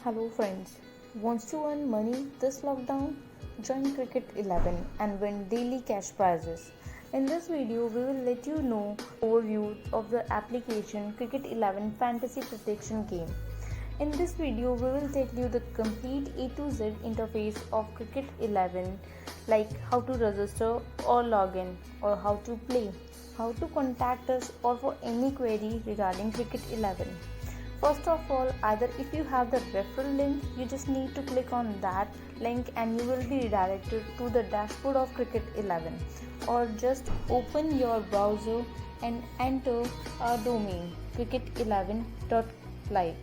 Hello friends, wants to earn money this lockdown? Join Cricket 11 and win daily cash prizes. In this video, we will let you know overview of the application Cricket 11 Fantasy Protection Game. In this video, we will tell you the complete A to Z interface of Cricket 11, like how to register or login or how to play, how to contact us or for any query regarding Cricket 11. First of all, either if you have the referral link, you just need to click on that link and you will be redirected to the dashboard of Cricket 11, or just open your browser and enter our domain cricket11.live.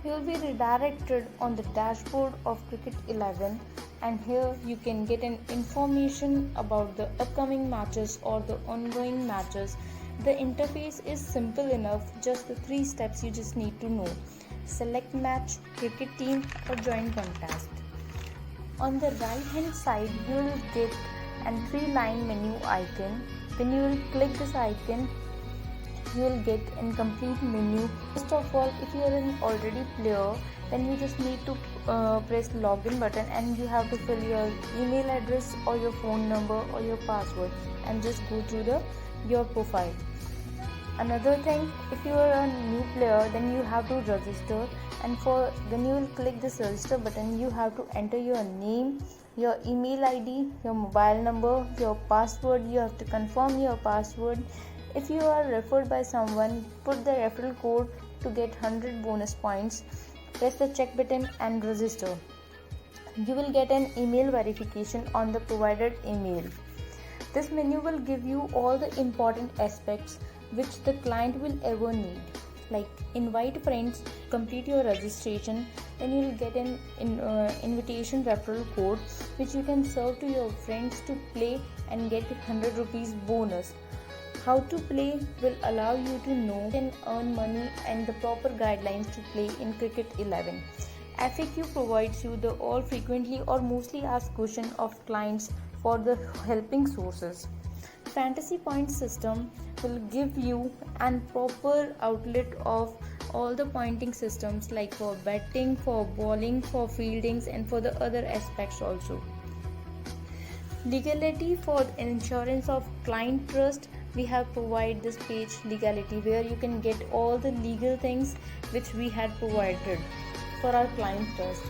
You will be redirected on the dashboard of Cricket 11, and here you can get an information about the upcoming matches or the ongoing matches. The interface is simple enough, just the 3 steps you just need to know: select match, cricket team or join contest. On the right hand side you will get a 3-line menu icon. When you will click this icon, you will get a complete menu. First of all, if you are an already player, then you just need to press login button and you have to fill your email address or your phone number or your password and just go to your profile. Another thing, if you are a new player, then you have to register, and when you will click this register button, you have to enter your name, your email ID, your mobile number, your password. You have to confirm your password. If you are referred by someone, put the referral code to get 100 bonus points. Press the check button and register. You will get an email verification on the provided email. This menu will give you all the important aspects which the client will ever need, like invite friends, complete your registration, then you will get an invitation referral code which you can serve to your friends to play and get 100 rupees bonus. How to play will allow you to know and earn money and the proper guidelines to play in Cricket 11. FAQ provides you the all frequently or mostly asked question of clients for the helping sources. Fantasy point system will give you an proper outlet of all the pointing systems, like for batting, for bowling, for fieldings and for the other aspects also. Legality for insurance of client trust, we have provided this page legality where you can get all the legal things which we had provided for our client trust.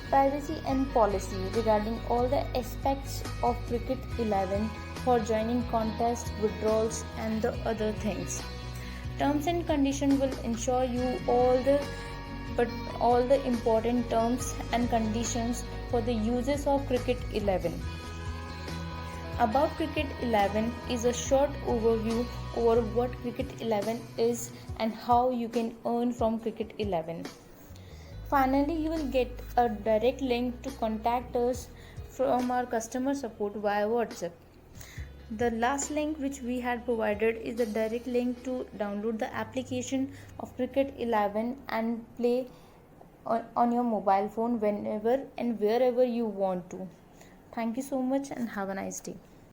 Privacy and policy regarding all the aspects of Cricket 11 for joining contests, withdrawals and the other things. Terms and conditions will ensure you all the important terms and conditions for the uses of Cricket 11. About Cricket 11 is a short overview over what Cricket 11 is and how you can earn from Cricket 11. Finally, you will get a direct link to contact us from our customer support via WhatsApp. The last link which we had provided is the direct link to download the application of Cricket 11 and play on your mobile phone whenever and wherever you want to. Thank you so much and have a nice day.